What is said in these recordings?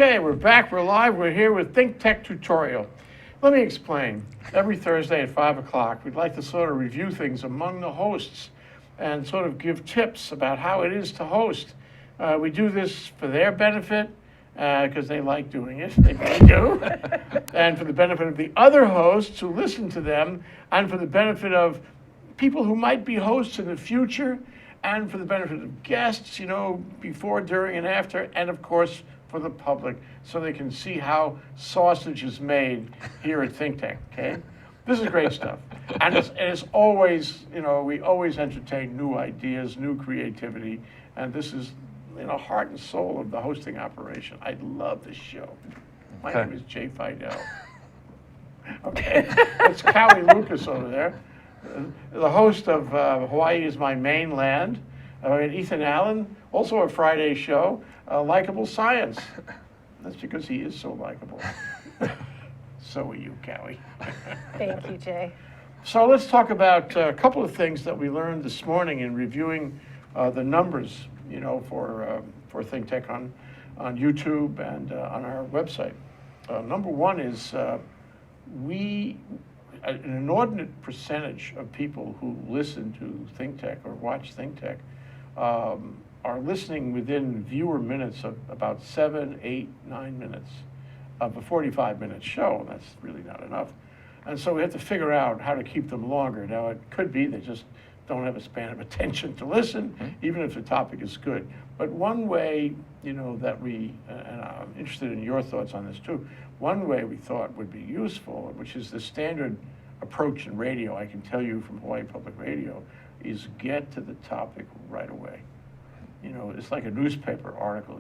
Okay, we're back, we're live, we're here with ThinkTech tutorial. Let me explain. Every Thursday at 5 o'clock, we'd like to sort of review things among the hosts and sort of give tips about how it is to host. We do this for their benefit, because they like doing it, they really do, and for the benefit of the other hosts who listen to them, and for the benefit of people who might be hosts in the future, and for the benefit of guests, you know, before, during, and after, and of course, for the public, so they can see how sausage is made here at ThinkTech, okay? This is great stuff. And it's always, you know, we always entertain new ideas, new creativity, and this is, you know, heart and soul of the hosting operation. I love this show. My name is Jay Fidel. Okay, that's Kaui Lucas over there. The host of Hawaii is My Mainland. And Ethan Allen, also a Friday show, Likeable Science. That's because he is so likable. So are you, Kaui. Thank you, Jay. So let's talk about a couple of things that we learned this morning in reviewing the numbers, you know, for ThinkTech on YouTube and on our website. Number one is an inordinate percentage of people who listen to ThinkTech or watch ThinkTech are listening within viewer minutes of about 7, 8, 9 minutes of a 45-minute show. That's really not enough. And so we have to figure out how to keep them longer. Now, it could be they just don't have a span of attention to listen, even if the topic is good. But one way, you know, that we, and I'm interested in your thoughts on this too, one way we thought would be useful, which is the standard approach in radio, I can tell you from Hawaii Public Radio, is get to the topic right away. You know, it's like a newspaper article.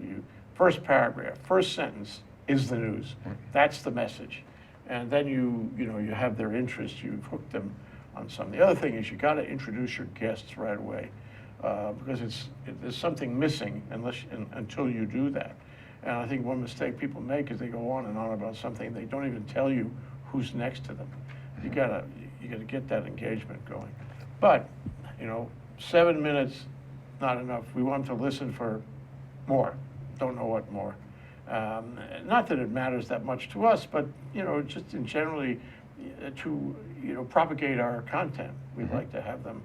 First paragraph, first sentence is the news. That's the message. And then you have their interest, you've hooked them on something. The other thing is you got to introduce your guests right away, because there's something missing until you do that. And I think one mistake people make is they go on and on about something, they don't even tell you who's next to them. You gotta get that engagement going. But, you know, 7 minutes, not enough. We want them to listen for more. Don't know what more. Not that it matters that much to us, but, you know, just in generally to, you know, propagate our content. We'd like to have them,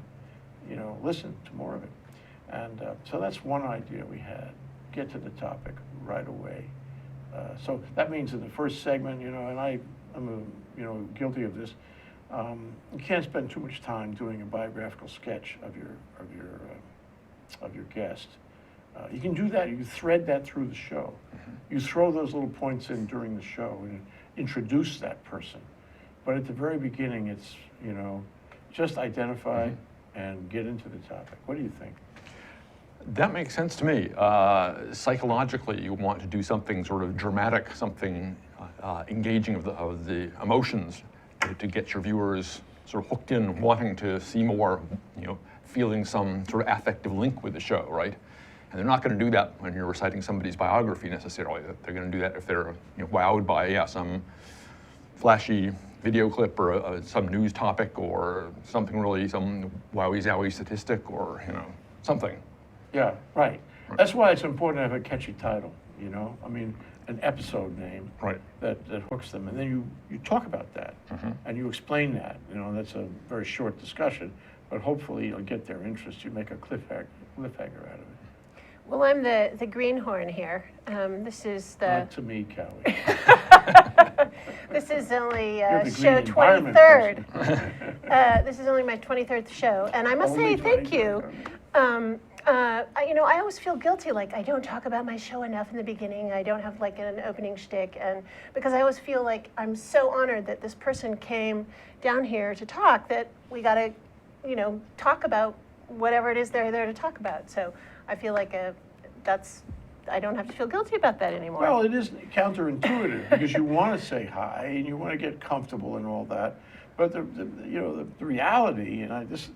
you know, listen to more of it. And so that's one idea we had. Get to the topic right away. So that means in the first segment, you know, and I'm you know, guilty of this. You can't spend too much time doing a biographical sketch of your guest. You can do that. You thread that through the show. You throw those little points in during the show and introduce that person. But at the very beginning, it's, you know, just identify and get into the topic. What do you think? That makes sense to me. Psychologically, you want to do something sort of dramatic, something engaging of the emotions to get your viewers sort of hooked in, wanting to see more, you know, feeling some sort of affective link with the show, right? And they're not going to do that when you're reciting somebody's biography necessarily. They're going to do that if they're, you know, wowed by some flashy video clip or some news topic or something really, some wowie-zowie statistic or, you know, something. Yeah, right. That's why it's important to have a catchy title, you know? I mean, an episode name that hooks them. And then you talk about that and you explain that. You know, that's a very short discussion, but hopefully you'll get their interest. You make a cliffhanger out of it. Well, I'm the greenhorn here. This is the... Not to me, Kaui. This is only the show green environment 23rd. This is only my 23rd show. And I must say thank you. You know, I always feel guilty, like I don't talk about my show enough in the beginning. I don't have like an opening shtick, and because I always feel like I'm so honored that this person came down here to talk, that we got to, you know, talk about whatever it is they're there to talk about. So I feel like I don't have to feel guilty about that anymore. Well, it is counterintuitive because you want to say hi and you want to get comfortable and all that. But the reality, and this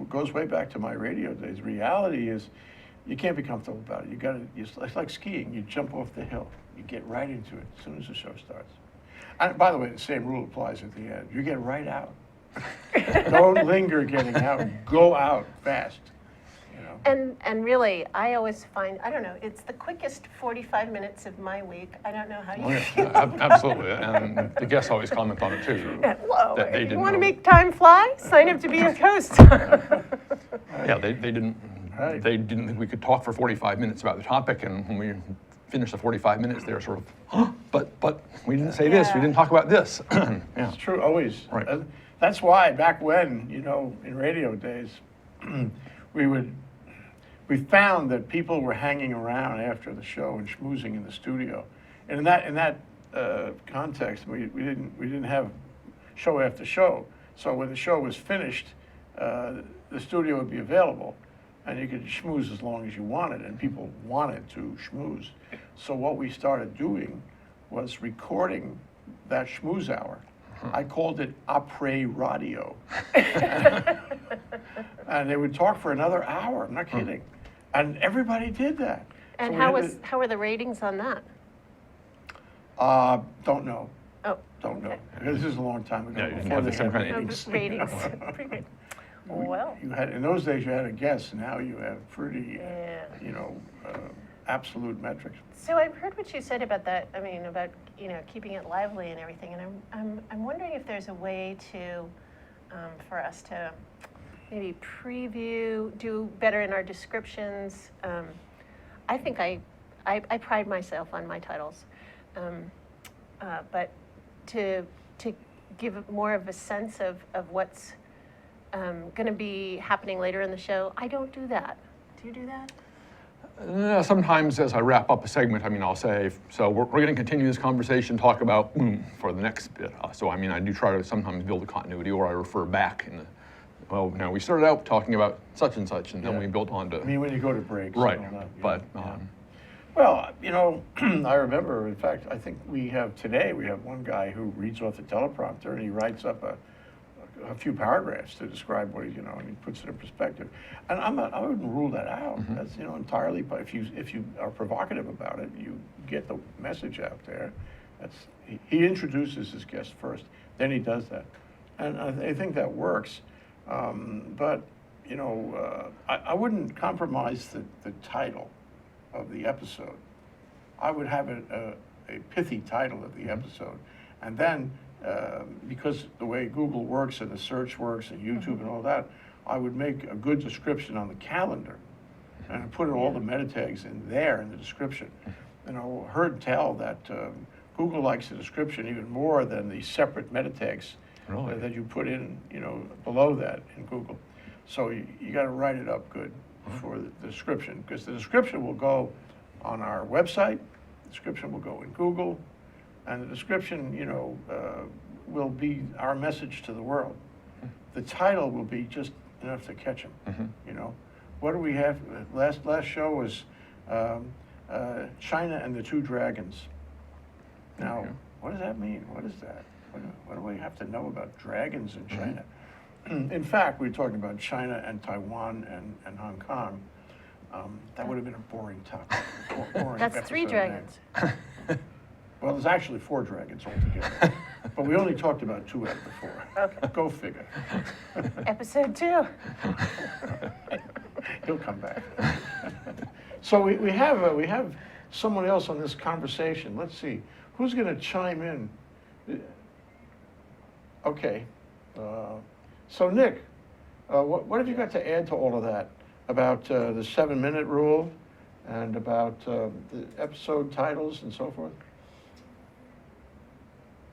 goes way back to my radio days. Reality is, you can't be comfortable about it. You got to. It's like skiing. You jump off the hill. You get right into it as soon as the show starts. And by the way, the same rule applies at the end. You get right out. Don't linger getting out. Go out fast. you know. And really, I always find, I don't know, it's the quickest 45 minutes of my week. I don't know how you feel. Absolutely, and the guests always comment on it too. Whoa, that they if you didn't want to know. make time fly, sign up to be a host. Yeah, they didn't. Right. They didn't think we could talk for 45 minutes about the topic, and when we finished the 45 minutes, they were sort of, but we didn't say this. We Yeah. didn't talk about this. Yeah. It's true, always. Right. That's why back when, you know, in radio days, we found that people were hanging around after the show and schmoozing in the studio. And in that context, we didn't have show after show. So when the show was finished, the studio would be available, and you could schmooze as long as you wanted, and people wanted to schmooze. So what we started doing was recording that schmooze hour. I called it après radio. And they would talk for another hour, I'm not kidding. And everybody did that. And So we had how were the ratings on that? don't know. Oh, Don't know. okay. This is a long time ago. Yeah, you didn't before have the they same had kind of- ratings. Ratings. Pretty good. Well, You had, in those days, you had a guess. Now you have pretty, yeah. you know, absolute metrics. So I've heard what you said about that. I mean, about keeping it lively and everything. And I'm wondering if there's a way to, for us to maybe preview, do better in our descriptions. I think I pride myself on my titles, but to give more of a sense of what's going to be happening later in the show, I don't do that. Do you do that? Sometimes as I wrap up a segment, I mean, I'll say, so we're going to continue this conversation, talk about for the next bit. So, I mean, I do try to sometimes build a continuity, or I refer back in the, well, now we started out talking about such and such, and then Yeah. we built on I to, mean, when you go to breaks. right, and all that, yeah, but, yeah. Well, you know, I remember, in fact, I think we have one guy who reads off the teleprompter and he writes up a few paragraphs to describe what and he puts it in perspective. And I wouldn't rule that out. That's, entirely, but if you are provocative about it, you get the message out there. He introduces his guest first, then he does that. And I think that works. But, I wouldn't compromise the title of the episode. I would have a pithy title of the episode. And then, because the way Google works and the search works and YouTube and all that, I would make a good description on the calendar and put all the meta tags in there in the description. Heard tell that Google likes the description even more than the separate meta tags Really? that you put in, below that in Google. So you got to write it up good for the description, because the description will go on our website, the description will go in Google, and the description, will be our message to the world. The title will be just enough to catch them. What do we have? Last show was China and the Two Dragons. Now, what does that mean? What is that? What do we have to know about dragons in China? In fact, we were talking about China and Taiwan and Hong Kong. That would have been a boring topic. Boring That's 3 episode dragons. name. Well, there's actually 4 dragons altogether. But we only talked about 2 out of the 4. Okay. Go figure. Episode 2. He'll come back. So we have someone else on this conversation. Let's see. Who's going to chime in? Okay. So Nick, what have you got to add to all of that about the 7-minute rule and about the episode titles and so forth?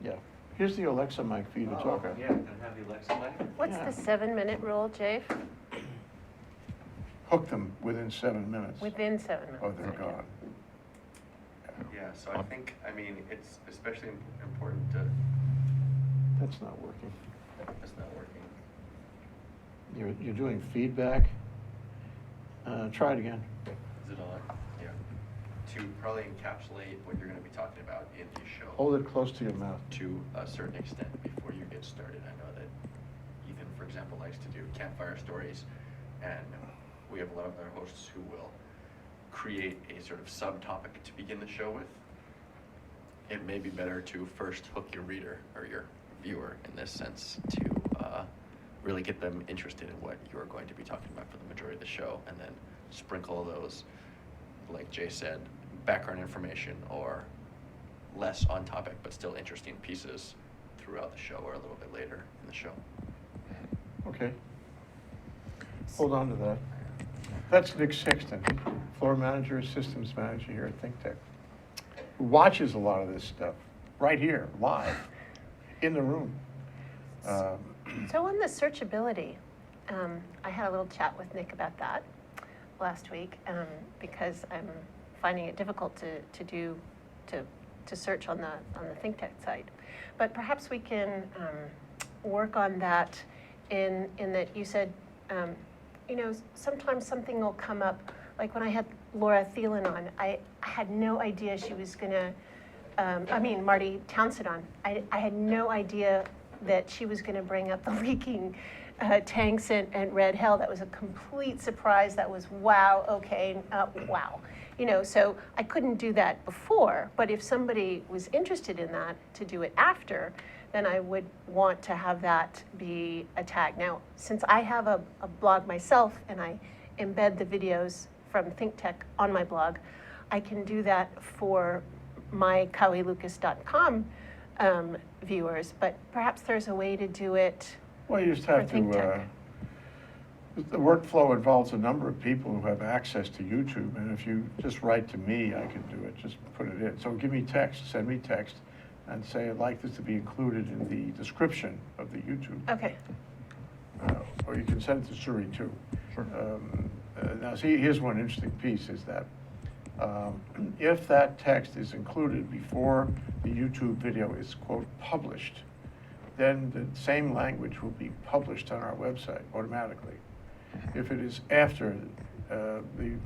Yeah. Here's the Alexa mic for you to talk on. Yeah, can I have the Alexa mic? What's Yeah. the 7-minute rule, Jay? Hook them within 7 minutes. Within 7 minutes. Oh, they're Okay. gone. Yeah, so I think, it's especially important to, That's not working. it's not working. You're doing feedback. Try it again. Is it on? Yeah. To probably encapsulate what you're gonna be talking about in the show. Hold it close to your mouth. To a certain extent before you get started. I know that Ethan, for example, likes to do campfire stories, and we have a lot of other hosts who will create a sort of subtopic to begin the show with. It may be better to first hook your reader or your viewer in this sense to really get them interested in what you're going to be talking about for the majority of the show, and then sprinkle those, like Jay said, background information or less on topic but still interesting pieces throughout the show or a little bit later in the show. Okay. Hold on to that. That's Nick Sexton, floor manager, systems manager here at ThinkTech, who watches a lot of this stuff right here, live, in the room. So on the searchability, I had a little chat with Nick about that last week because I'm finding it difficult to search on the ThinkTech site. But perhaps we can work on that in that you said, you know, sometimes something will come up, like when I had Laura Thielen on, I had no idea she was gonna, Marty Townsend on. I had no idea that she was gonna bring up the leaking tanks and red hell. That was a complete surprise. That was wow, okay, wow. You know, so I couldn't do that before, but if somebody was interested in that to do it after, then I would want to have that be a tag. Now, since I have a blog myself and I embed the videos from ThinkTech on my blog, I can do that for my kauilucas.com viewers, but perhaps there's a way to do it. Well, you just have For to, ThinkTech. the workflow involves a number of people who have access to YouTube, and if you just write to me, I can do it, just put it in. So give me text, send me text, and say I'd like this to be included in the description of the YouTube. Okay. Or you can send it to Suri too. Sure. Now, see, here's one interesting piece is that if that text is included before the YouTube video is, quote, published, then the same language will be published on our website automatically. If it is after the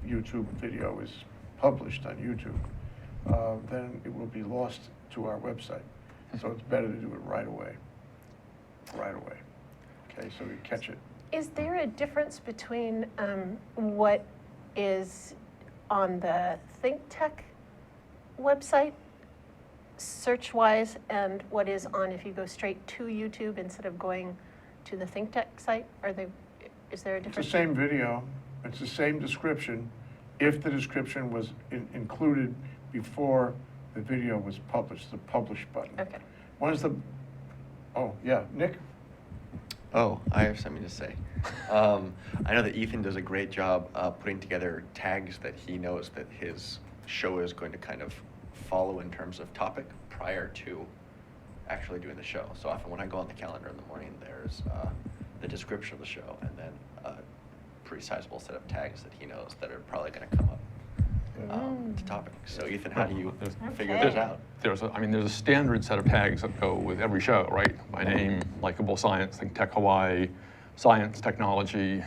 YouTube video is published on YouTube, then it will be lost to our website. So it's better to do it right away. Right away. Okay, so we catch it. Is there a difference between what is on the ThinkTech website, search-wise, and what is on if you go straight to YouTube instead of going to the ThinkTech site? Is there a It's difference? the same video, it's the same description, if the description was included before the video was published, the publish button. Okay. Oh, yeah, Nick? Oh, I have something to say. I know that Ethan does a great job putting together tags that he knows that his show is going to kind of follow in terms of topic prior to actually doing the show. So often when I go on the calendar in the morning, there's the description of the show and then a pretty sizable set of tags that he knows that are probably going to come up to topic. So Ethan, how do you figure Okay. this out? There's a standard set of tags that go with every show, right? My name, likable science, ThinkTech Hawaii, science, technology.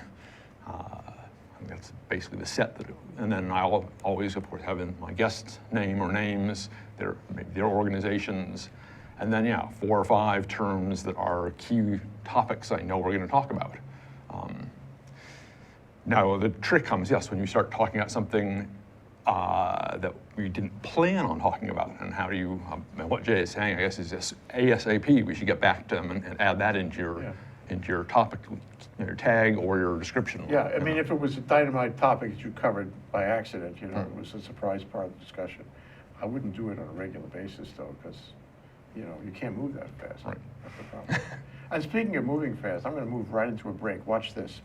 That's basically the set that, and then I'll always, of course, have in my guest's name or names, their organizations, and then, yeah, 4 or 5 terms that are key topics I know we're going to talk about. Now, the trick comes, yes, when you start talking about something that we didn't plan on talking about, and how do you, and what Jay is saying, I guess, is this ASAP, we should get back to them and add that into your topic, your tag or your description. Yeah, I mean, if it was a dynamite topic that you covered by accident, you know, it was a surprise part of the discussion. I wouldn't do it on a regular basis, though, because, you know, you can't move that fast. Right. That's the problem. And speaking of moving fast, I'm going to move right into a break. Watch this.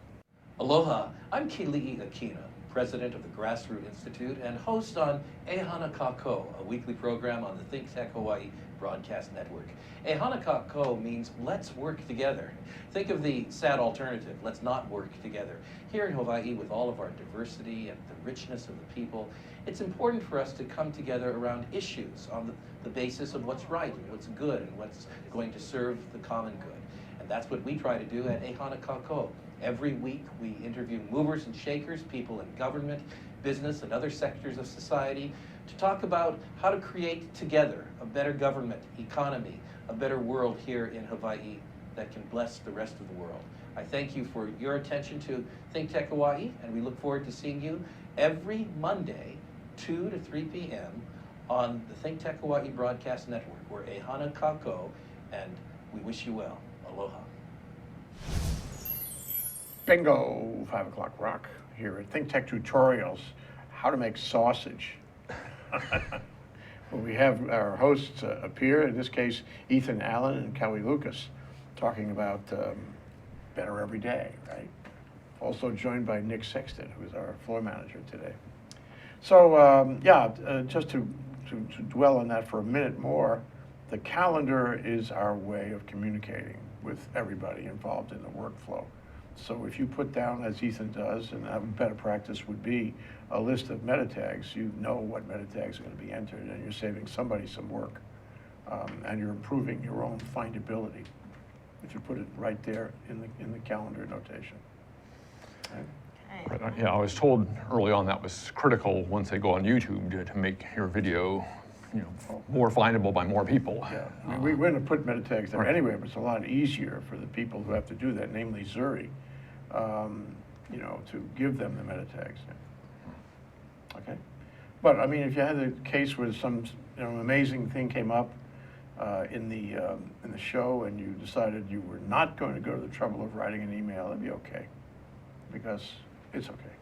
Aloha, I'm Kili'i Akina, president of the Grassroot Institute and host on Ehana Kako, a weekly program on the ThinkTech Hawaii broadcast network. Ehana Kako means let's work together. Think of the sad alternative, let's not work together. Here in Hawaii, with all of our diversity and the richness of the people, it's important for us to come together around issues on the basis of what's right and what's good and what's going to serve the common good. And that's what we try to do at Ehana Kako. Every week, we interview movers and shakers, people in government, business, and other sectors of society to talk about how to create together a better government, economy, a better world here in Hawaii that can bless the rest of the world. I thank you for your attention to ThinkTech Hawaii, and we look forward to seeing you every Monday, 2 to 3 p.m. on the ThinkTech Hawaii Broadcast Network. We're Ehana Kako, and we wish you well. Aloha. Bingo, 5 o'clock rock here at ThinkTech Tutorials, how to make sausage. Well, we have our hosts appear, in this case, Ethan Allen and Kaui Lucas, talking about better every day, right? Also joined by Nick Sexton, who is our floor manager today. So, just to dwell on that for a minute more, the calendar is our way of communicating with everybody involved in the workflow. So if you put down, as Ethan does, and a better practice would be, a list of meta tags, you know what meta tags are going to be entered, and you're saving somebody some work. And you're improving your own findability if you put it right there in the calendar notation. Right? Right, yeah, I was told early on that was critical once they go on YouTube to make your video, more findable by more people. Yeah, I mean, we're going to put meta tags there Right. anyway, but it's a lot easier for the people who have to do that, namely Zuri, to give them the meta tags. Okay, but I mean, if you had a case where some amazing thing came up in the show, and you decided you were not going to go to the trouble of writing an email, it'd be okay, because it's okay.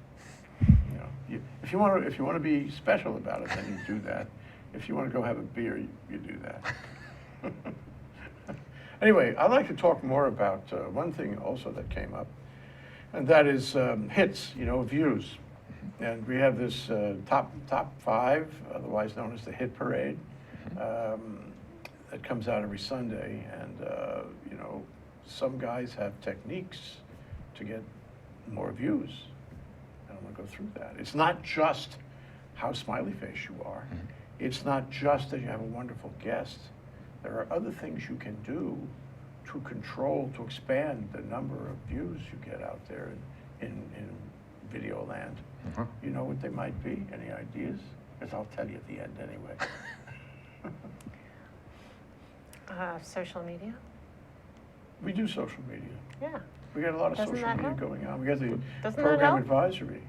If you want to be special about it, then you do that. If you want to go have a beer, you do that. Anyway, I'd like to talk more about one thing also that came up, and that is hits, views. And we have this top 5, otherwise known as the Hit Parade, that comes out every Sunday. And, some guys have techniques to get more views. And I'm going to go through that. It's not just how smiley face you are. It's not just that you have a wonderful guest. There are other things you can do to control, to expand the number of views you get out there in video land. You know what they might be? Any ideas? Because I'll tell you at the end anyway. Social media? We do social media. Yeah. We got a lot of Doesn't social that media help? going on. We got the Doesn't that program help? advisory.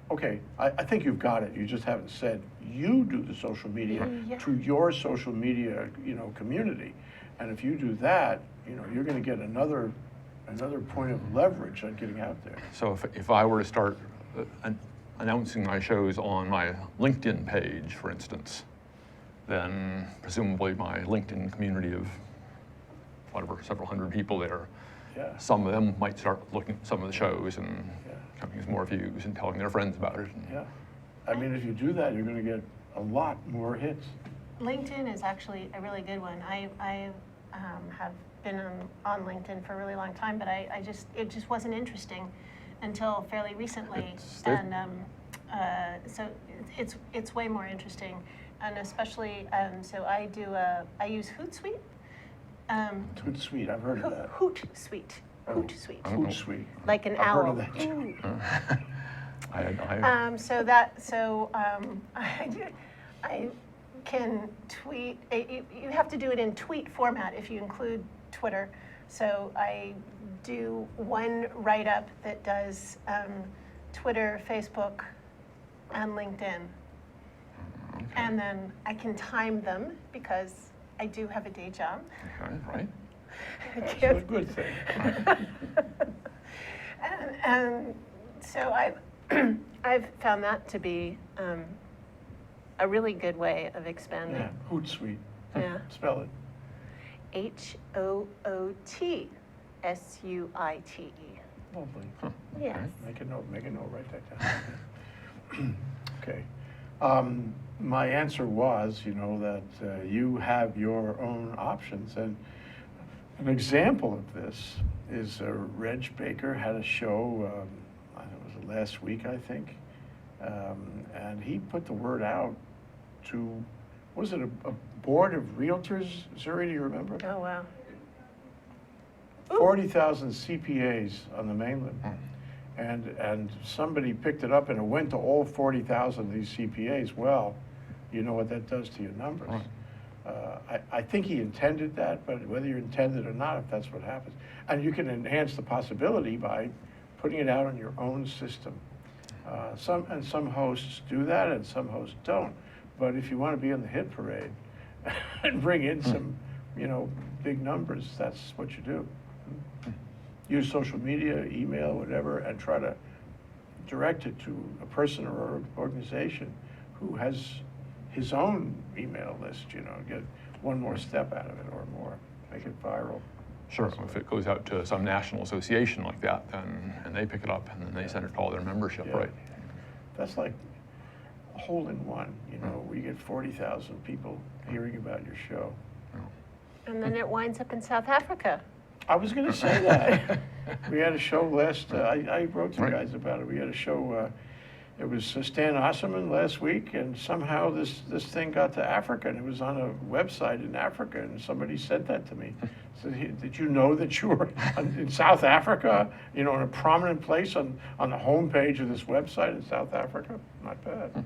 Okay, I think you've got it. You just haven't said you do the social media Yeah. to your social media, community. And if you do that, you're going to get another point of leverage on getting out there. So if I were to start announcing my shows on my LinkedIn page, for instance, then presumably my LinkedIn community of several hundred people there, Yeah. some of them might start looking at some of the shows and Yeah. coming as more views and telling their friends about it. Yeah. I mean, if you do that, you're going to get a lot more hits. LinkedIn is actually a really good one. I have been on LinkedIn for a really long time, but it just wasn't interesting until fairly recently. So it's way more interesting, and especially so I use Hootsuite. Hootsuite, I've heard of that. Hootsuite. Hootsuite. Hootsuite. Like an I've owl. heard of that too. I can tweet. You have to do it in tweet format if you include Twitter. So I do one write-up that does Twitter, Facebook, and LinkedIn. Okay. And then I can time them because I do have a day job. Okay, right. That's a good thing. And so I've found that to be a really good way of expanding. Yeah, Hootsuite. Yeah. Spell it. HOOTSUITE. Lovely. Yes. Make a note, write that down. Okay. My answer was, that you have your own options. And an example of this is Reg Baker had a show, it was last week, I think. And he put the word out to, was it a board of realtors, Zuri, do you remember? Oh, wow. 40,000 CPAs on the mainland. And somebody picked it up and it went to all 40,000 of these CPAs. Well, you know what that does to your numbers. I think he intended that, but whether you intended it or not, if that's what happens. And you can enhance the possibility by putting it out on your own system. Some hosts do that and some hosts don't. But if you want to be in the hit parade and bring in some, big numbers, that's what you do. use social media, email, whatever, and try to direct it to a person or organization who has his own email list, you know, get one more step out of it or more, make it viral. Sure, if it goes out to some national association like that, then, and they pick it up, and then they send it to all their membership, Yeah. right? That's like a hole in one, you know, where you get 40,000 people hearing about your show. And then it winds up in South Africa. I was gonna say that. We had a show last, I wrote to you Right. guys about it. We had a show, it was Stan Osserman last week, and somehow this thing got to Africa, and it was on a website in Africa, and somebody said that to me. Said, did you know that you were in South Africa, you know, in a prominent place on the homepage of this website in South Africa? Not bad.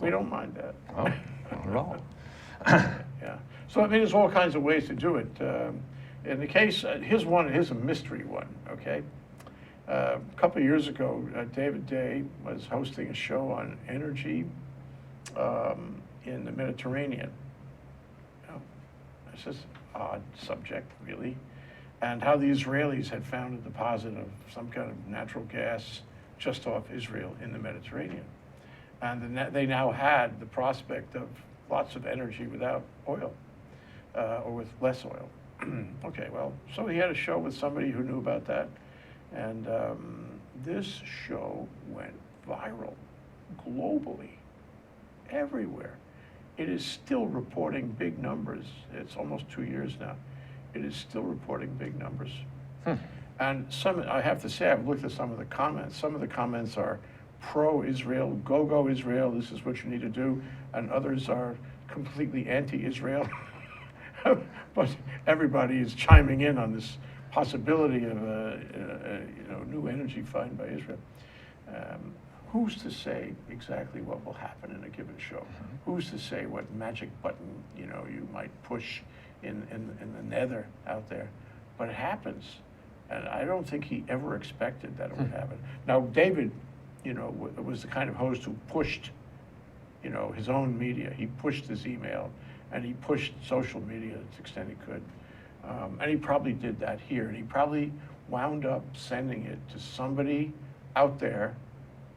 We don't mind that. Oh, not at all. Yeah. So I mean, there's all kinds of ways to do it. In the case, here's a mystery one, okay? A couple of years ago, David Day was hosting a show on energy in the Mediterranean. You know, it's just an odd subject, really. And how the Israelis had found a deposit of some kind of natural gas just off Israel in the Mediterranean. And they now had the prospect of lots of energy without oil, or with less oil. Okay, well, so he had a show with somebody who knew about that, and this show went viral globally, everywhere. It is still reporting big numbers. It's almost 2 years now. It is still reporting big numbers. And I have to say, I've looked at some of the comments. Some of the comments are pro-Israel, go Israel, this is what you need to do, and others are completely anti-Israel. But everybody is chiming in on this possibility of a new energy find by Israel. Who's to say exactly what will happen in a given show? Who's to say what magic button you might push in the nether out there? But it happens, and I don't think he ever expected that it would happen. Now, David, was the kind of host who pushed, his own media. He pushed his email, and he pushed social media to the extent he could. And he probably did that here, and he probably wound up sending it to somebody out there,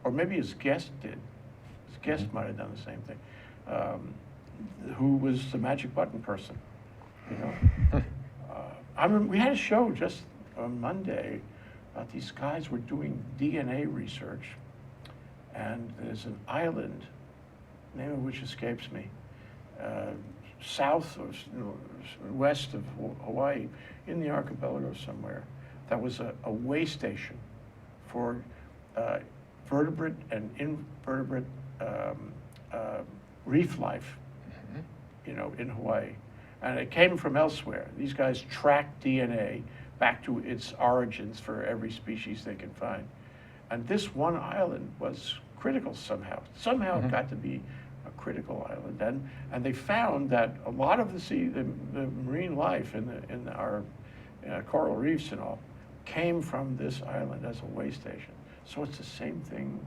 or maybe his guest did. His guest might have done the same thing, who was the magic button person, I remember we had a show just on Monday. These guys were doing DNA research, and there's an island, name of which escapes me, south or west of Hawaii, in the archipelago somewhere, that was a way station for vertebrate and invertebrate reef life, in Hawaii. And it came from elsewhere. These guys tracked DNA back to its origins for every species they can find. And this one island was critical somehow. Somehow it got to be a critical island. And they found that a lot of the marine life in our coral reefs and all came from this island as a way station. So it's the same thing.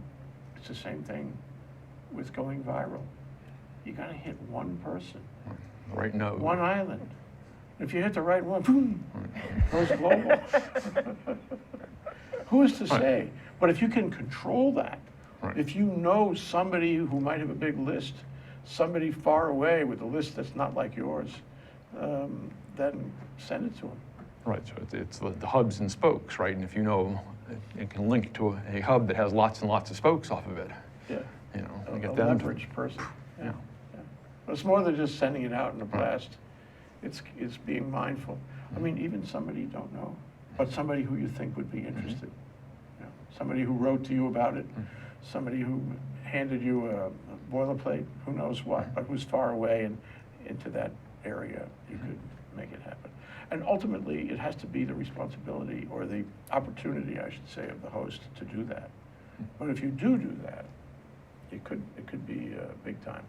It's the same thing with going viral. You gotta hit one person. Right node. One island. If you hit the right one, boom, goes global. Who is to say? But if you can control that, if you know somebody who might have a big list, somebody far away with a list that's not like yours, then send it to them. Right, so it's the hubs and spokes, right? And if you know, it can link to a hub that has lots and lots of spokes off of it. Yeah. And A get them leveraged person. Yeah. But it's more than just sending it out in a blast. It's being mindful. I mean, even somebody you don't know, but somebody who you think would be interested. Somebody who wrote to you about it, somebody who handed you a boilerplate, who knows what, but who's far away and into that area, you could make it happen. And ultimately, it has to be the responsibility or the opportunity, I should say, of the host to do that. But if you do that, it could be big time.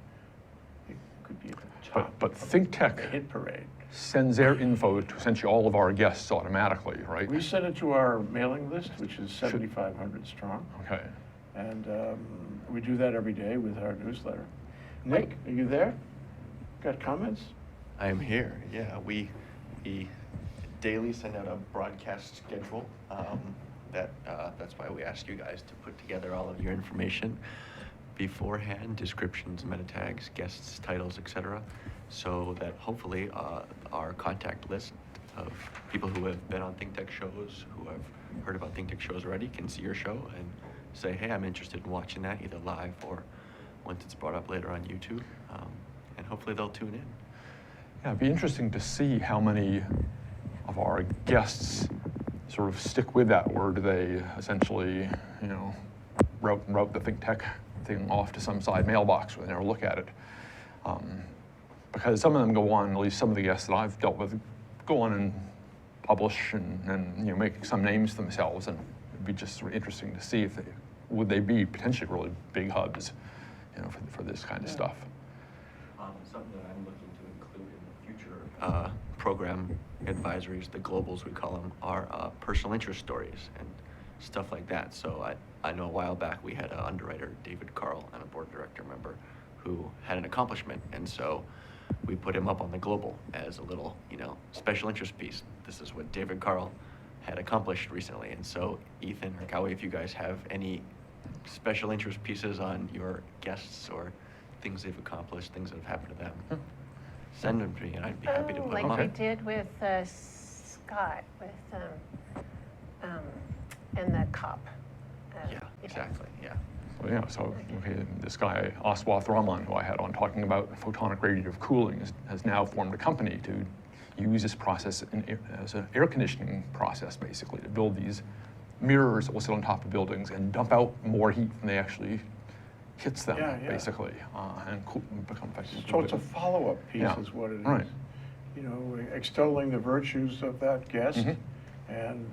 It could be at the top. But of ThinkTech the hit parade. sends their info to essentially all of our guests automatically, right? We send it to our mailing list, which is 7,500 strong. Okay. And we do that every day with our newsletter. Nick, are you there? Got comments? I am here. Yeah, we daily send out a broadcast schedule. That's why we ask you guys to put together all of your information beforehand, descriptions, meta tags, guests, titles, etc., so that hopefully our contact list of people who have been on ThinkTech shows, who have heard about ThinkTech shows already, can see your show and say, hey, I'm interested in watching that, either live or once it's brought up later on YouTube, and hopefully they'll tune in. Yeah, it'd be interesting to see how many of our guests sort of stick with that, or do they essentially, route the ThinkTech thing off to some side mailbox where they never look at it. Because some of them go on, at least some of the guests that I've dealt with, go on and publish and make some names themselves, and it'd be just sort of interesting to see if would they be potentially really big hubs, for this kind of stuff. Something that I'm looking to include in the future program advisories, the globals we call them, are personal interest stories and stuff like that. So I know a while back we had an underwriter, David Carl, and a board director member who had an accomplishment, and so we put him up on the global as a little, special interest piece. This is what David Carl had accomplished recently, and so Ethan or Kaui, if you guys have any special interest pieces on your guests or things they've accomplished, things that have happened to them, send them to me and I'd be happy to put them like up. we did with Scott, with and the cop. Yeah, exactly, yeah. So this guy, Aswath Rahman, who I had on talking about photonic radiative cooling, has now formed a company to use this process as an air conditioning process, basically, to build these mirrors that will sit on top of buildings and dump out more heat than they actually hits them, basically, and become effective. So it's a follow-up piece is what it is. Right. Extolling the virtues of that guest and,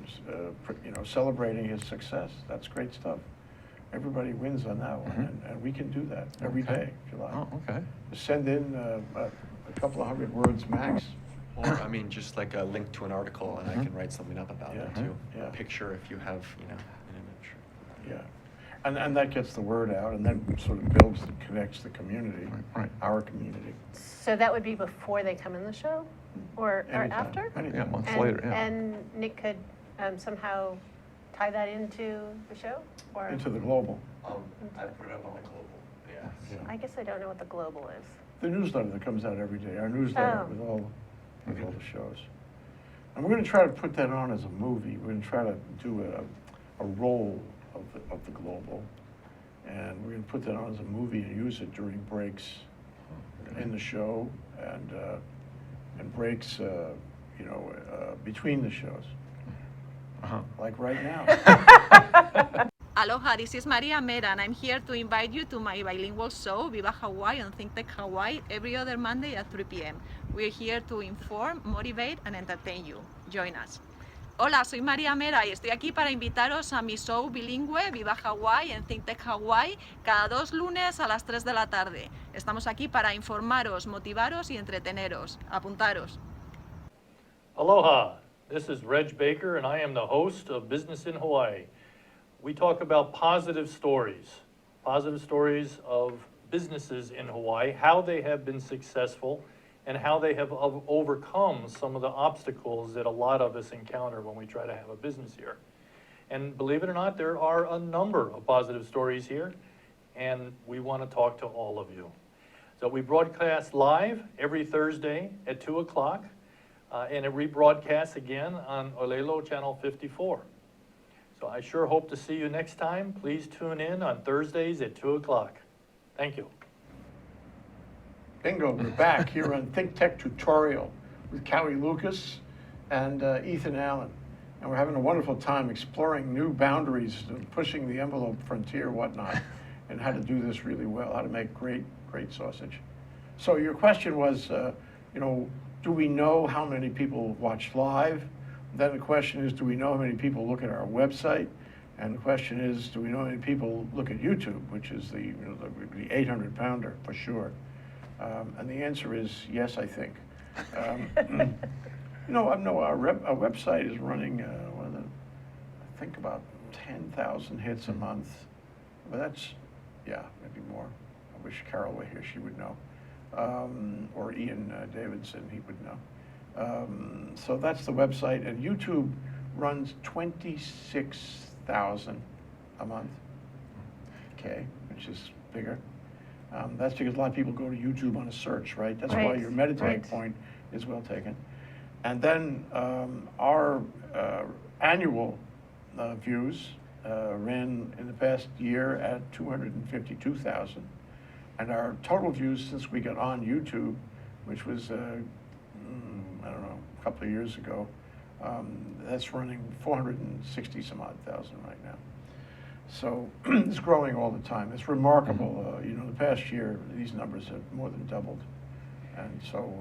celebrating his success. That's great stuff. Everybody wins on that one, and we can do that every day, if you like. Oh, okay. Send in a couple of 100 words max. Or, just like a link to an article, and I can write something up about it too. Yeah. A picture if you have, an image. Yeah. And that gets the word out, and then sort of builds and connects the community, our community. So that would be before they come in the show, or Anytime, after? anytime. Yeah, months later, And Nick could somehow tie that into the show, or Into the global. I put it up on the global, yeah. I guess I don't know what the global is. The newsletter that comes out every day, our newsletter with all the shows. And we're going to try to put that on as a movie. We're going to try to do a roll of the global, and we're going to put that on as a movie and use it during breaks in the show and breaks, between the shows, like right now. Aloha, this is Maria Mera, and I'm here to invite you to my bilingual show, Viva Hawaii on ThinkTech Hawaii, every other Monday at 3 p.m. We're here to inform, motivate, and entertain you. Join us. Hola, soy María Mera y estoy aquí para invitaros a mi show bilingüe Viva Hawaii en ThinkTech Hawaii cada 2 lunes a las 3 de la tarde. Estamos aquí para informaros, motivaros y entreteneros. Apuntaros. Aloha, this is Reg Baker and I am the host of Business in Hawaii. We talk about positive stories of businesses in Hawaii, how they have been successful, and how they have overcome some of the obstacles that a lot of us encounter when we try to have a business here. And believe it or not, there are a number of positive stories here, and we want to talk to all of you. So we broadcast live every Thursday at 2 o'clock, and it rebroadcasts again on Olelo Channel 54. So I sure hope to see you next time. Please tune in on Thursdays at 2 o'clock. Thank you. Bingo, we're back here on ThinkTech Tutorial with Kaui Lucas and Ethan Allen. And we're having a wonderful time exploring new boundaries, pushing the envelope frontier, whatnot, and how to do this really well, how to make great sausage. So your question was, do we know how many people watch live? Then the question is, do we know how many people look at our website? And the question is, do we know how many people look at YouTube, which is the 800-pounder for sure. And the answer is yes, I think. Our website is running, I think about 10,000 hits a month. But that's, maybe more. I wish Carol were here, she would know. Or Ian Davidson, he would know. So that's the website, and YouTube runs 26,000 a month, okay, which is bigger. That's because a lot of people go to YouTube on a search, right? That's why Right, your meditating right. point is well taken. And then our annual views ran in the past year at 252,000. And our total views since we got on YouTube, which was, I don't know, a couple of years ago, that's running 460 some odd thousand right now. So it's growing all the time. It's remarkable. You know, the past year, these numbers have more than doubled. And so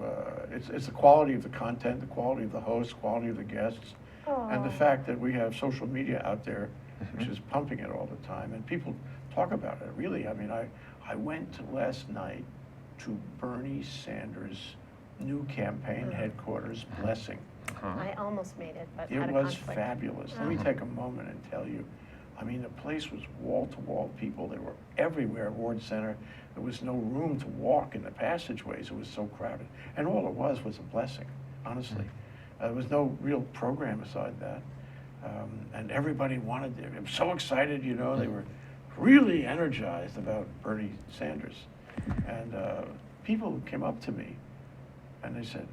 it's the quality of the content, the quality of the hosts, quality of the guests, and the fact that we have social media out there, which is pumping it all the time. And people talk about it, really. I mean, I went last night to Bernie Sanders' new campaign headquarters blessing. I almost made it, but It had a was conflict. fabulous. Let me take a moment and tell you. I mean, the place was wall-to-wall people. They were everywhere at Ward Center. There was no room to walk in the passageways. It was so crowded. And all it was a blessing, honestly. There was no real program aside that. And everybody wanted it. They were so excited, you know. They were really energized about Bernie Sanders. And people came up to me and they said,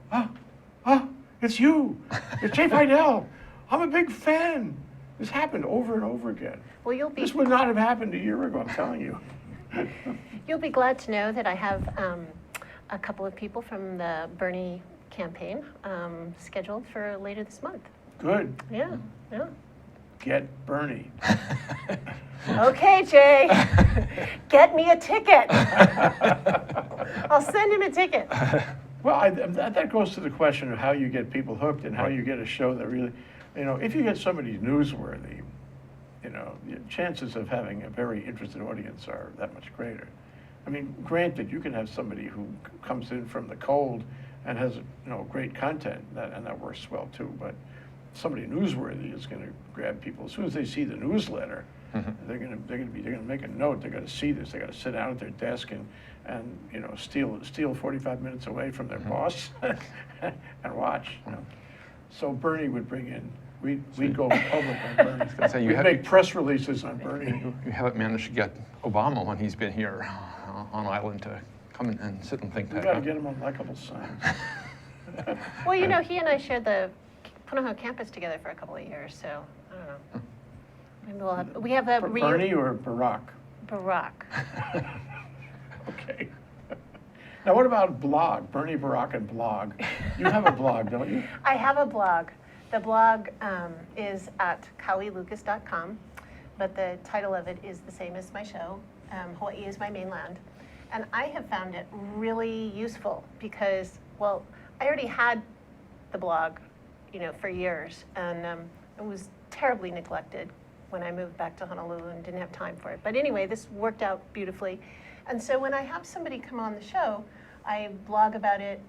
it's you. It's Jay Fidel. I'm a big fan. This happened over and over again. Well, This would not have happened a year ago, I'm telling you. you'll be glad to know that I have a couple of people from the Bernie campaign scheduled for later this month. Good. Yeah, yeah. Get Bernie. Okay, Jay, get me a ticket. I'll send him a ticket. Well, that goes to the question of how you get people hooked and how you get a show that really, you know, if you get somebody newsworthy, you know, the chances of having a very interested audience are that much greater. I mean, granted, you can have somebody who comes in from the cold and has, you know, great content, and that works well too, but somebody newsworthy is going to grab people. As soon as they see the newsletter, they're going to make a note. They're going to see this. They got to sit down at their desk and you know, steal 45 minutes away from their boss and watch. You know. So Bernie would bring in. We'd go public on Bernie. say, you We'd have- make press releases on Bernie. You haven't managed to get Obama when he's been here on island to come and sit and think We that. got to get him on likable signs. Well, you know, he and I shared the Punahou campus together for a couple of years, so I don't know. Maybe we'll have, we have a Bernie or Barack? Barack. Okay. Now, what about blog? Bernie, Barack, and blog. You have a blog, don't you? I have a blog. The blog is at kauilucas.com, but the title of it is the same as my show, Hawaii is My Mainland. And I have found it really useful because, well, I already had the blog, you know, for years, and it was terribly neglected when I moved back to Honolulu and didn't have time for it. But anyway, this worked out beautifully. And so when I have somebody come on the show, I blog about it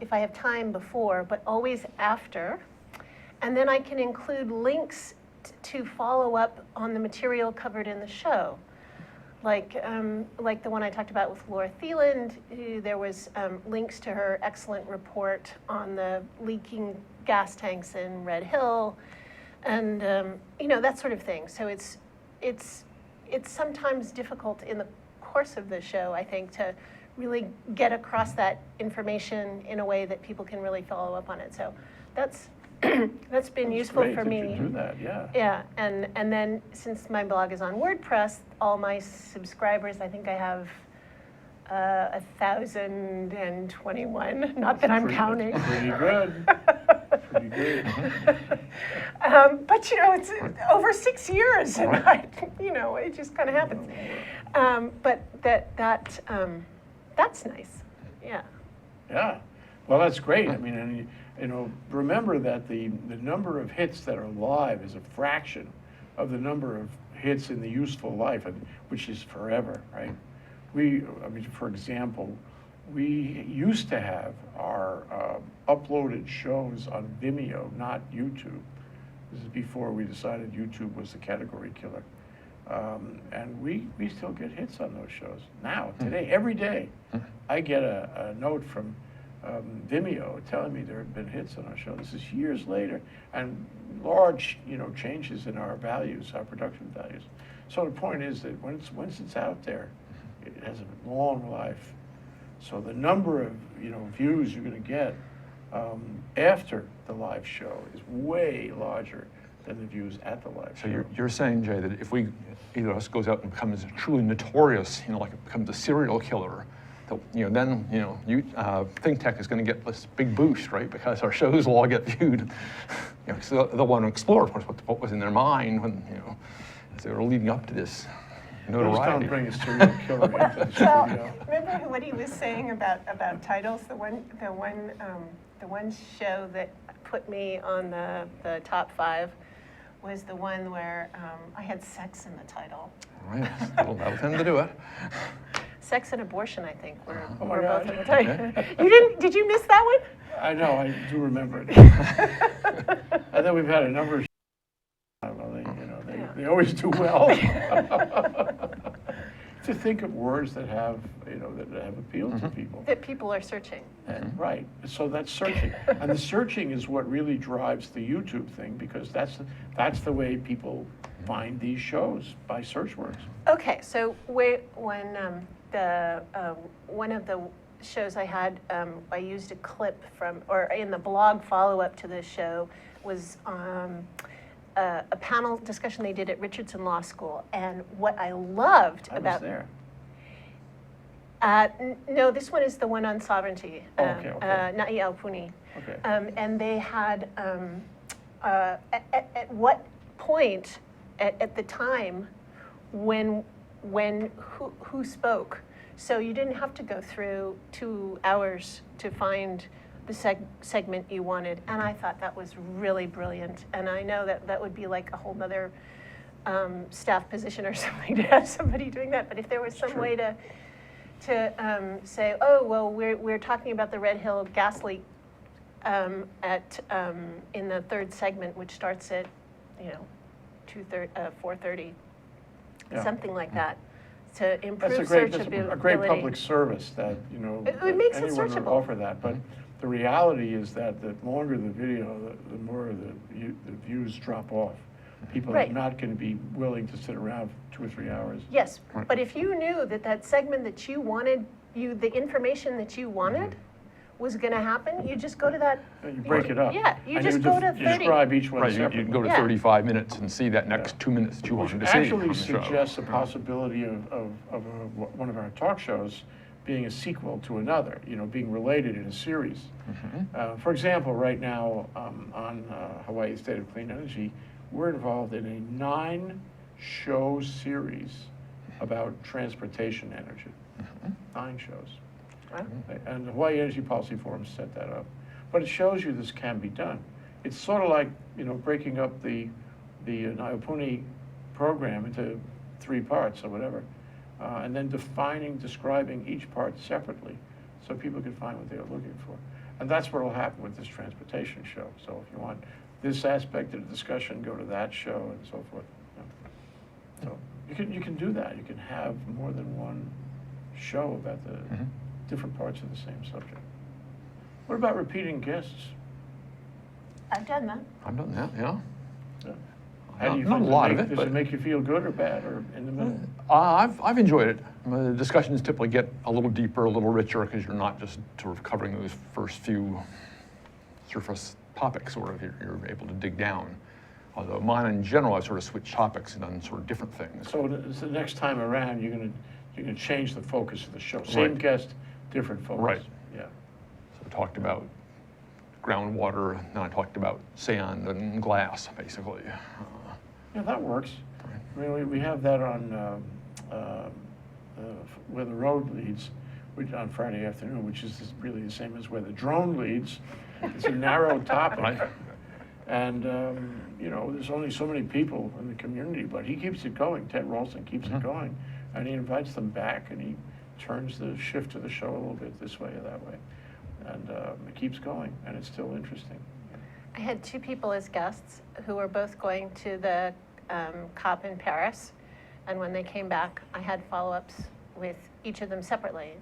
if I have time before, but always after. And then I can include links to follow up on the material covered in the show. Like the one I talked about with Laura Thieland, there was links to her excellent report on the leaking gas tanks in Red Hill, and you know, that sort of thing. So it's sometimes difficult in the course of the show, I think, to really get across that information in a way that people can really follow up on it. So that's that's been useful Great for that me. you do that, yeah. Yeah, and then since my blog is on WordPress, all my subscribers, I think I have 1,021. Not that I'm counting. That's pretty good. Pretty good. But you know, it's over 6 years, and you know, it just kind of happens. But that's nice. Yeah. Yeah. Well, that's great. I mean, and you know, remember that the number of hits that are live is a fraction of the number of hits in the useful life, which is forever, right? I mean, for example, we used to have our uploaded shows on Vimeo, not YouTube. This is before we decided YouTube was the category killer. And we still get hits on those shows. Now, today, every day, I get a note from Vimeo telling me there have been hits on our show. This is years later, and large, changes in our values, our production values. So the point is that once it's out there, it has a long life. So the number of views you're going to get after the live show is way larger than the views at the live show. So you're saying, Jay, that if either of us goes out and becomes truly notorious, like it becomes a serial killer, that, then ThinkTech is going to get this big boost, right? Because our shows will all get viewed. So they'll want to explore, of course, what was in their mind when as they were leading up to this notoriety. Please don't bring a serial killer into the Well, studio. remember what he was saying about titles? The one show that put me on the top 5 was the one where I had sex in the title. Right, that'll tend to do it. Sex and abortion, I think, were Oh my both God. in the title. Did you miss that one? I know, I do remember it. I know we've had a number of they always do well. To think of words that have, that have appealed to people. That people are searching. And, right, so that's searching. And the searching is what really drives the YouTube thing, because that's the way people find these shows, by search words. Okay, so when one of the shows I had, I used a clip from, or in the blog follow-up to this show, was a panel discussion they did at Richardson Law School. And what I loved I was about... there. No, this one is the one on sovereignty. Oh, okay. Na'i Aupuni. Okay. And they had, at what point at the time when who spoke? So you didn't have to go through 2 hours to find the segment you wanted. And I thought that was really brilliant. And I know that would be like a whole nother staff position or something to have somebody doing that. But if there was some way to say, oh, well, we're talking about the Red Hill gas leak in the 3rd segment, which starts at 4:30, Yeah. something like that, to improve That's searchability. a great public service that, It makes it anyone would searchable. offer that. But the reality is that the longer the video, the more the views drop off. People are Right. not going to be willing to sit around 2 or 3 hours. Yes, Right. but if you knew that segment that you wanted, the information that you wanted was going to happen, you just go to that. You break it up. Yeah, you And just go to you 30. describe each one Right, you separately. can go to Yeah. 35 minutes and see that next 2 minutes that you Which wanted to see on actually the show. suggests a possibility of one of our talk shows being a sequel to another, being related in a series. For example, right now on Hawaii State of Clean Energy, we're involved in a 9-show series about transportation energy. 9 shows. Wow. And the Hawaii Energy Policy Forum set that up. But it shows you this can be done. It's sort of like, breaking up the Naiapuni program into 3 parts or whatever, and then describing each part separately so people can find what they're looking for. And that's what will happen with this transportation show. So if you want this aspect of the discussion, go to that show and so forth. So you can do that. You can have more than one show about the different parts of the same subject. What about repeating guests? I've done that. I've done that, yeah. How do you Not think a lot of it, does but it make you feel good or bad or in the middle? I've enjoyed it. The discussions typically get a little deeper, a little richer, because you're not just sort of covering those first few surface topics, sort of. You're able to dig down. Although mine, in general, I've sort of switched topics and done sort of different things. So the next time around, you're gonna change the focus of the show. Same Right. guest, different focus. Right. Yeah. So I talked about groundwater, and then I talked about sand and glass, basically. Yeah, that works. I mean, we have that on where the road leads, which on Friday afternoon, which is really the same as where the drone leads. It's a narrow topic. Right. And, there's only so many people in the community, but he keeps it going. Ted Ralston keeps it going. And he invites them back, and he turns the shift of the show a little bit this way or that way. And it keeps going, and it's still interesting. I had 2 people as guests who were both going to the COP in Paris. And when they came back, I had follow-ups with each of them separately.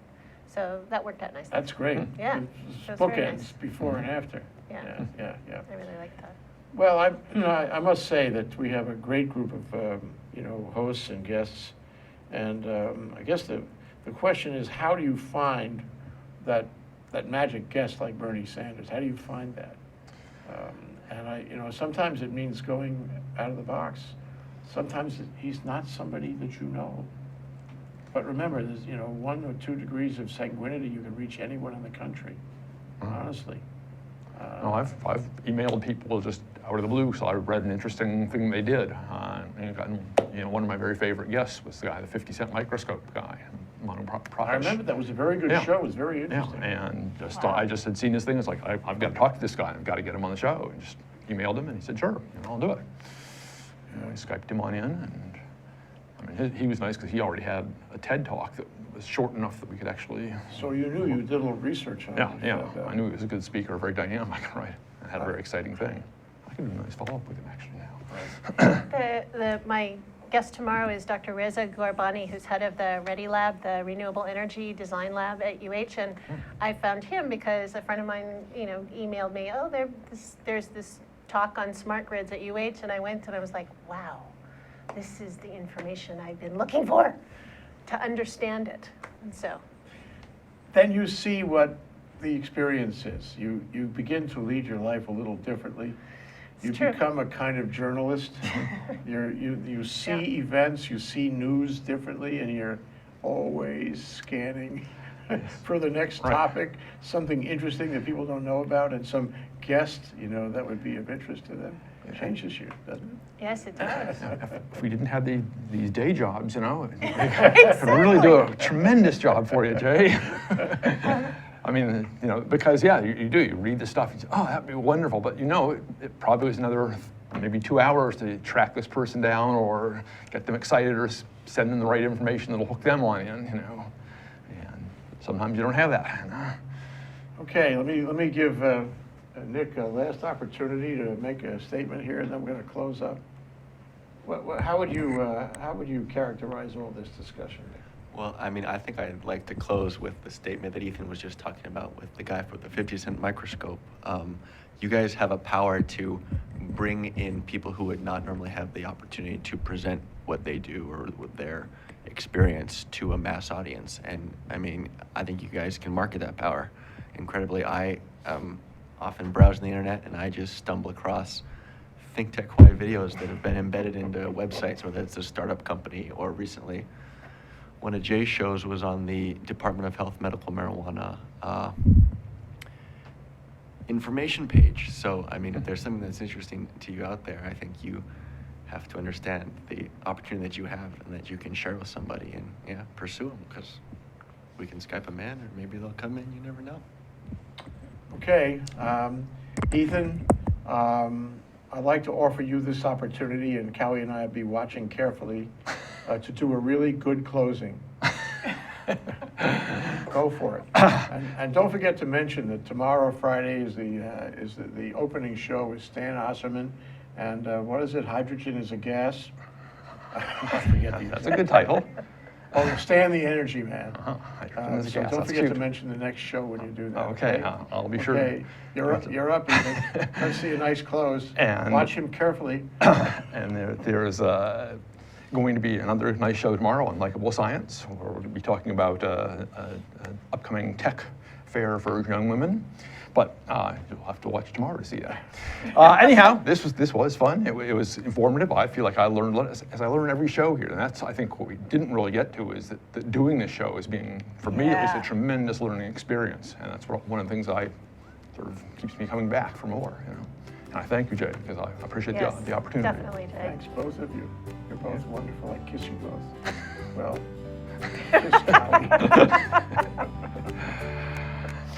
So that worked out nicely. That's great. Yeah, It's that's very bookends, nice. before and after. Yeah. Yeah. I really like that. Well, I must say that we have a great group of, hosts and guests. And I guess the question is, how do you find that magic guest like Bernie Sanders? How do you find that? And sometimes it means going out of the box. Sometimes he's not somebody that you know. But remember, there's 1 or 2 degrees of sanguinity. You can reach anyone in the country, honestly. No, I've emailed people just out of the blue, so I read an interesting thing they did. One of my very favorite guests was the guy, the 50-cent microscope guy. I remember that was a very good show. It was very interesting. Yeah, and I just had seen this thing. It's like, I've got to talk to this guy. I've got to get him on the show. And just emailed him, and he said, sure, I'll do it. I Skyped him on in, and he was nice because he already had a TED Talk that was short enough that we could actually... So you knew, you did a little research on it. Yeah. I knew he was a good speaker, very dynamic, right? And had a very exciting thing. I could do a nice follow-up with him, actually, now. My guest tomorrow is Dr. Reza Ghorabani, who's head of the READY Lab, the Renewable Energy Design Lab at UH. And I found him because a friend of mine, emailed me, there's this talk on smart grids at UH. And I went and I was like, wow, this is the information I've been looking for to understand it. And so. Then you see what the experience is. You begin to lead your life a little differently. You become a kind of journalist. You see events, you see news differently, and you're always scanning for the next topic, something interesting that people don't know about, and some guest, that would be of interest to them. It changes you, doesn't it? Yes, it does. If we didn't have these day jobs, it could really do a tremendous job for you, Jay. I mean, because you do. You read the stuff. You say, oh, that'd be wonderful. But it probably was another maybe 2 hours to track this person down or get them excited or send them the right information that'll hook them on in. And sometimes you don't have that. Okay, let me give Nick a last opportunity to make a statement here, and then we're going to close up. How would you characterize all this discussion, Nick? Well, I think I'd like to close with the statement that Ethan was just talking about with the guy for the 50-cent microscope. You guys have a power to bring in people who would not normally have the opportunity to present what they do or with their experience to a mass audience. And I think you guys can market that power incredibly. I often browse the internet and I just stumble across ThinkTech Kaui videos that have been embedded into websites, whether it's a startup company or recently one of Jay's shows was on the Department of Health medical marijuana information page. So, if there's something that's interesting to you out there, I think you have to understand the opportunity that you have and that you can share with somebody and pursue them, because we can Skype them in or maybe they'll come in, you never know. Okay, Ethan, I'd like to offer you this opportunity, and Kaui and I will be watching carefully to do a really good closing. Go for it. And don't forget to mention that tomorrow, Friday, is the opening show with Stan Osserman. And what is it? Hydrogen is a gas? I forget the That's a good title. Oh, Stan the Energy Man. Hydrogen is a So gas. don't That's forget cute. to mention the next show when you do that. Okay, I'll be sure. Okay, you're up, Ethan. Let's see a nice close. And- Watch him carefully. And there's going to be another nice show tomorrow on Likeable Science, where we're going to be talking about an upcoming tech fair for young women. But you'll have to watch tomorrow to see that. Anyhow, this was fun. It was informative. I feel like I learned, as I learn every show here. And that's, I think, what we didn't really get to is that doing this show for me, it was a tremendous learning experience. And that's one of the things I sort of keeps me coming back for more. And I thank you, Jay, because I appreciate the opportunity. Definitely, Jay. Thanks, both of you. You're both wonderful. I kiss you both. Well, kiss Kaui.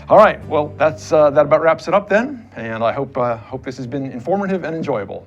All right, well, that about wraps it up then, and I hope this has been informative and enjoyable.